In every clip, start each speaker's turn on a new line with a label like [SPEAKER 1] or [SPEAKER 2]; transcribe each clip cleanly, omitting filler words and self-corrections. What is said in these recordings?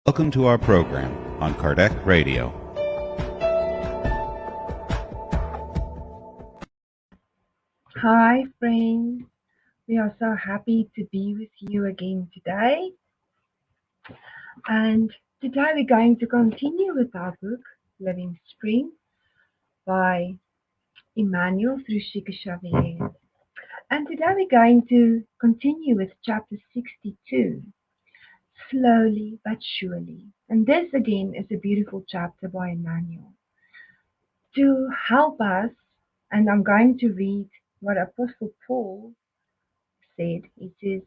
[SPEAKER 1] Welcome to our program on Kardec Radio.
[SPEAKER 2] Hi friends, we are so happy to be with you again today. And today we're going to continue with our book, Living Spring, by Emmanuel through Chico Xavier. And today we're going to continue with chapter 62, Slowly but Surely. And this again is a beautiful chapter by Emmanuel. To help us, and I'm going to read what Apostle Paul said. It says,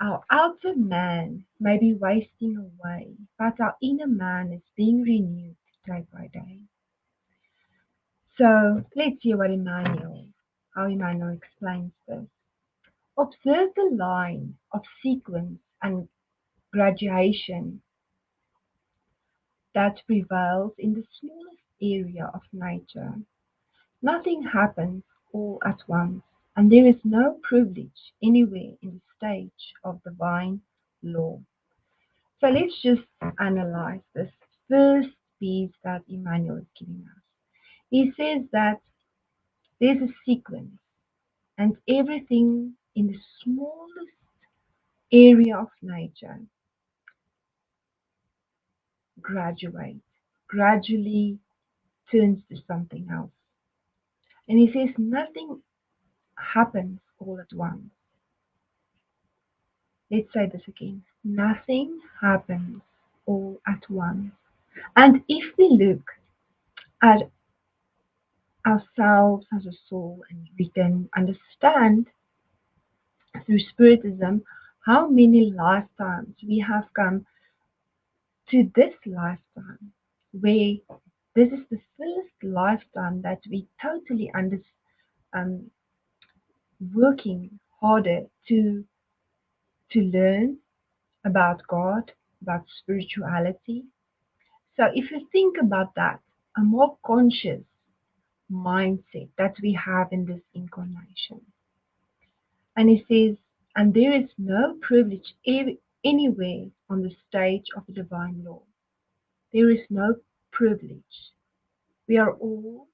[SPEAKER 2] our outer man may be wasting away, but our inner man is being renewed day by day. So let's hear what how Emmanuel explains this. Observe the line of sequence and graduation that prevails in the smallest area of nature. Nothing happens all at once, and there is no privilege anywhere in the stage of divine law. So let's just analyze this first piece that Emmanuel is giving us. He says that there's a sequence, and everything in the smallest area of nature gradually turns to something else. And he says nothing happens all at once. Let's say this again. Nothing happens all at once. And if we look at ourselves as a soul, and we can understand through Spiritism how many lifetimes we have come to this lifetime, where this is the first lifetime that we totally working harder to learn about God, about spirituality. So if you think about that, a more conscious mindset that we have in this incarnation. And he says, and there is no privilege anywhere on the stage of the divine law. There is no privilege. We are all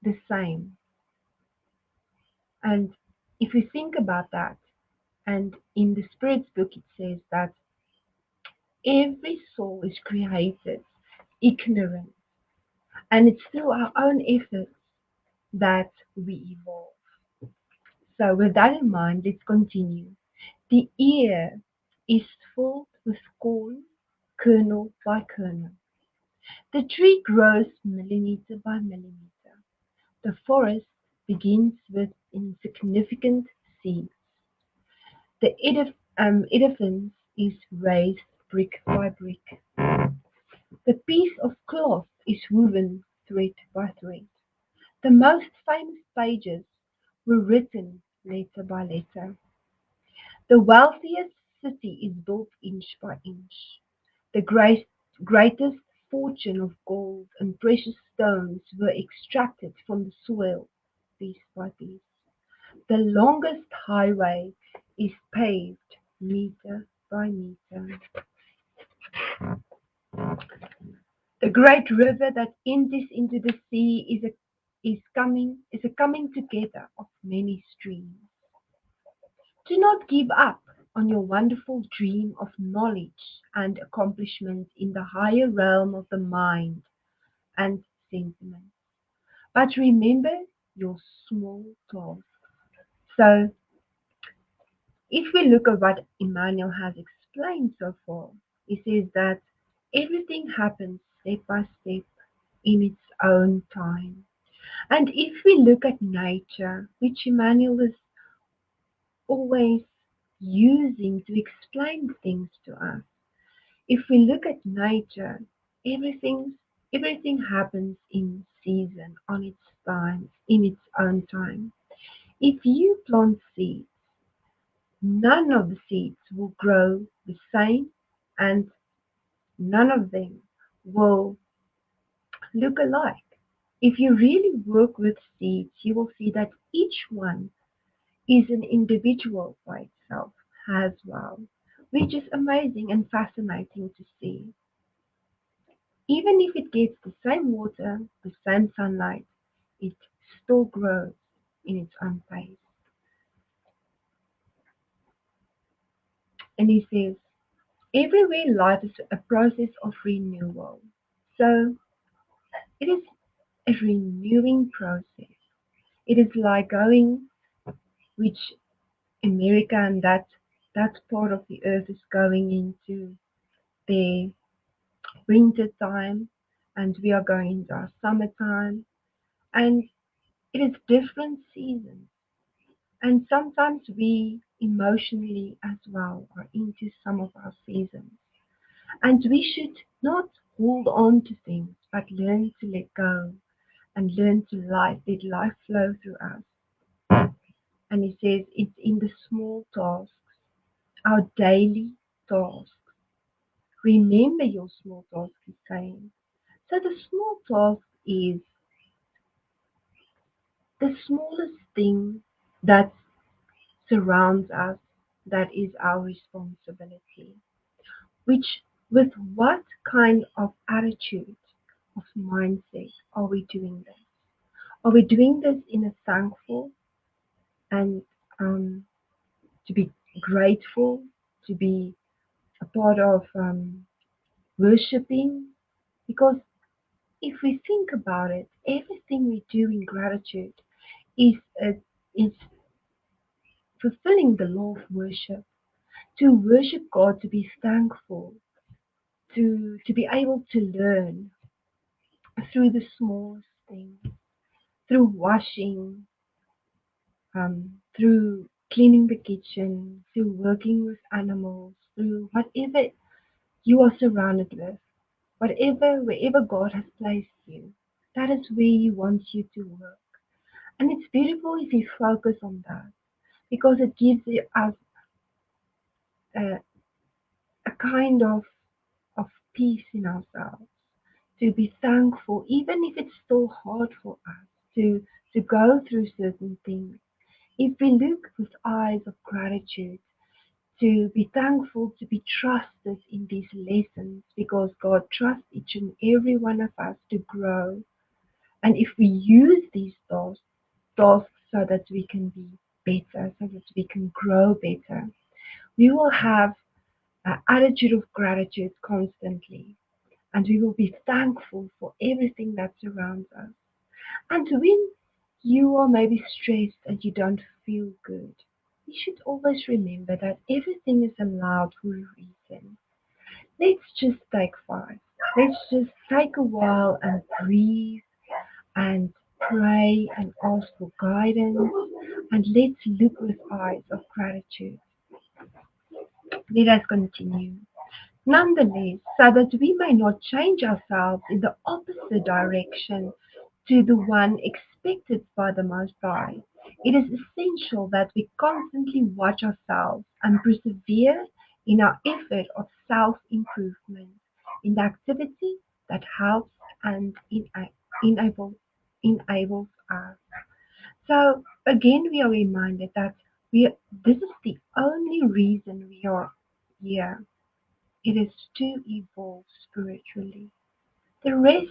[SPEAKER 2] the same. And if we think about that, and in the Spirit's book it says that every soul is created ignorant, and it's through our own efforts that we evolve. So with that in mind, let's continue. The ear is filled with corn, kernel by kernel. The tree grows millimeter by millimeter. The forest begins with insignificant seeds. The edifice is raised brick by brick. The piece of cloth is woven thread by thread. The most famous pages were written letter by letter. The wealthiest city is built inch by inch. The greatest fortune of gold and precious stones were extracted from the soil piece by piece. The longest highway is paved meter by meter. The great river that empties into the sea is a coming together of many streams. Do not give up on your wonderful dream of knowledge and accomplishment in the higher realm of the mind and sentiment, but remember your small task. So, if we look at what Emmanuel has explained so far, he says that everything happens step by step in its own time. And if we look at nature, which Emmanuel is always using to explain things to us, if we look at nature, everything happens in season, on its time, in its own time. If you plant seeds, none of the seeds will grow the same, and none of them will look alike. If you really work with seeds, you will see that each one is an individual by itself as well, which is amazing and fascinating to see. Even if it gets the same water, the same sunlight, it still grows in its own pace. And he says, everywhere life is a process of renewal. So it is a renewing process. It is like going, which America and that part of the earth is going into their winter time, and we are going into our summertime, and it is different seasons. And sometimes we emotionally as well are into some of our seasons. And we should not hold on to things, but learn to let go and learn to let life flow through us. And he says it's in the small tasks, our daily tasks. Remember your small task, he's saying. So the small task is the smallest thing that surrounds us, that is our responsibility. Which, with what kind of attitude, of mindset are we doing this? Are we doing this in a thankful and to be grateful, to be a part of worshipping? Because if we think about it, everything we do in gratitude is is fulfilling the law of worship. To worship God, to be thankful, to be able to learn through the smallest things, through washing, through cleaning the kitchen, through working with animals, through whatever you are surrounded with, wherever God has placed you, that is where He wants you to work. And it's beautiful if you focus on that because it gives us a, a kind of peace in ourselves to be thankful, even if it's still hard for us to go through certain things. If we look with eyes of gratitude, to be thankful, to be trusted in these lessons, because God trusts each and every one of us to grow. And if we use these tasks so that we can be better, so that we can grow better, we will have an attitude of gratitude constantly. And we will be thankful for everything that surrounds us. And when you are maybe stressed and you don't feel good, you should always remember that everything is allowed for a reason. Let's just take 5. Let's just take a while and breathe and pray and ask for guidance, and let's look with eyes of gratitude. Let us continue. Nonetheless, so that we may not change ourselves in the opposite direction to the one expected by the Most High, it is essential that we constantly watch ourselves and persevere in our effort of self-improvement, in the activity that helps and enables, enables us. So again, we are reminded that this is the only reason we are here. It is to evolve spiritually. The rest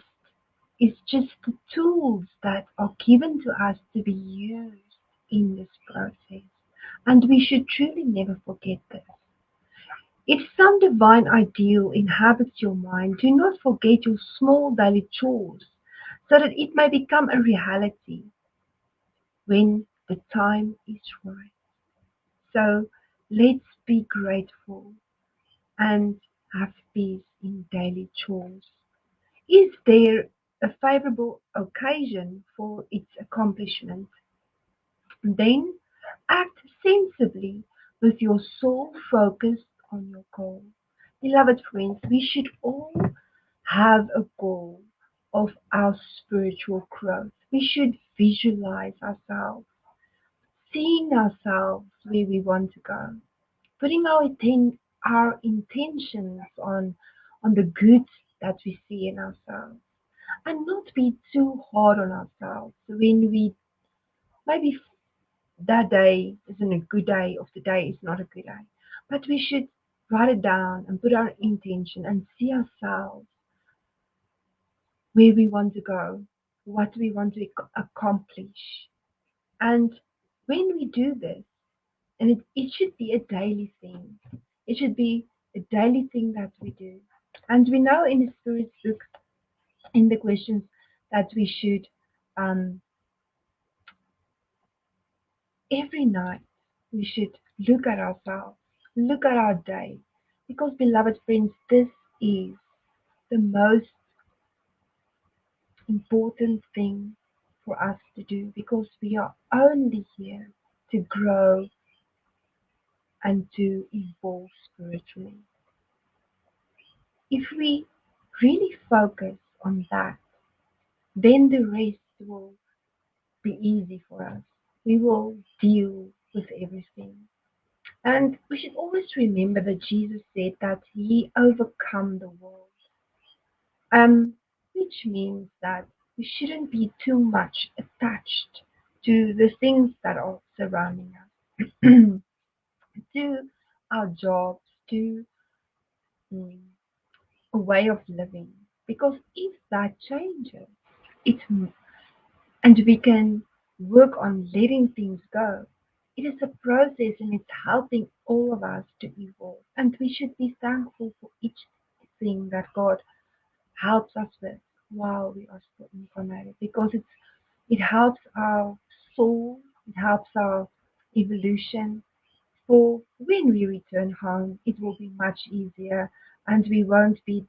[SPEAKER 2] is just the tools that are given to us to be used in this process. And we should truly never forget this. If some divine ideal inhabits your mind, do not forget your small daily chores so that it may become a reality when the time is right. So let's be grateful and have peace in daily chores. Is there a favorable occasion for its accomplishment? Then act sensibly with your soul focused on your goal. Beloved friends, we should all have a goal of our spiritual growth. We should visualize ourselves, seeing ourselves where we want to go, putting our intentions on the good that we see in ourselves, and not be too hard on ourselves when we maybe that day isn't a good day or the day is not a good day. But we should write it down and put our intention and see ourselves where we want to go, what we want to accomplish. And when we do this, and it should be a daily thing, it should be a daily thing that we do. And we know in the Spirit's book, in the questions, that we should um, every night we should look at ourselves, look at our day. Because, beloved friends, this is the most important thing for us to do because we are only here to grow and to evolve spiritually. If we really focus on that, then the rest will be easy for us. We will deal with everything. And we should always remember that Jesus said that he overcome the world. Which means that we shouldn't be too much attached to the things that are surrounding us, to our jobs, to mm, a way of living. Because if that changes, it and we can work on letting things go. It is a process and it's helping all of us to evolve. And we should be thankful for each thing that God helps us with while we are still incarnated because it helps our soul, it helps our evolution. For when we return home, it will be much easier and we won't be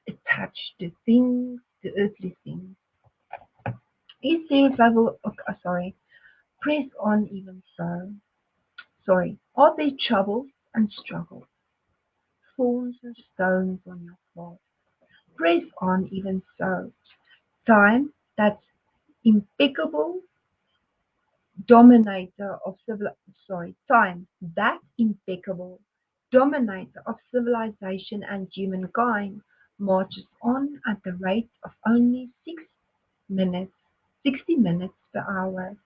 [SPEAKER 2] attached to things, to earthly things. Is there travel? Okay, sorry. Press on even so. Sorry. Are there troubles and struggles, thorns and stones on your path? Press on even so. Time, that impeccable dominator of time, that impeccable dominator of civilization and humankind, marches on at the rate of only 6 minutes, 60 minutes per hour,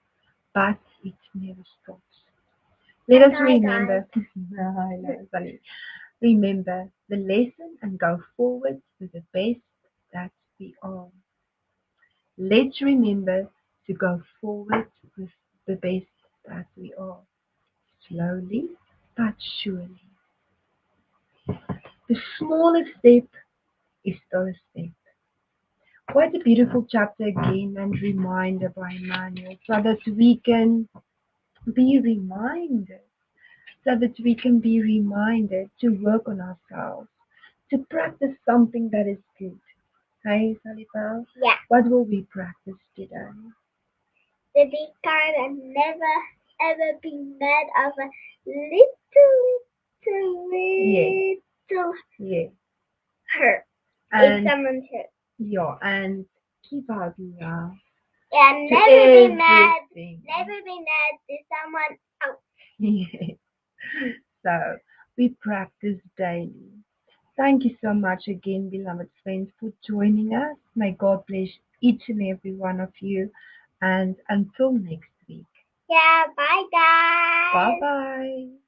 [SPEAKER 2] but it never stops. Let us remember, I know, sorry. Remember the lesson and go forward with the best that we are. Let's remember to go forward with the best that we are. Slowly but surely. The smallest step is still a step. Quite a beautiful chapter again and reminder by Emmanuel so that we can be reminded, to work on ourselves, to practice something that is good. Hey, Salipal?
[SPEAKER 3] Yeah.
[SPEAKER 2] What will we practice today?
[SPEAKER 3] To be kind and never ever be mad of a little
[SPEAKER 2] Yeah.
[SPEAKER 3] hurt. If
[SPEAKER 2] And
[SPEAKER 3] someone's hurt.
[SPEAKER 2] yeah, and keep out love.
[SPEAKER 3] And
[SPEAKER 2] To
[SPEAKER 3] never be mad.
[SPEAKER 2] everything.
[SPEAKER 3] Never be mad to someone else.
[SPEAKER 2] Yeah. So we practice daily. Thank you so much again, beloved friends, for joining us. May God bless each and every one of you. And until next week.
[SPEAKER 3] Yeah, bye guys.
[SPEAKER 2] Bye bye.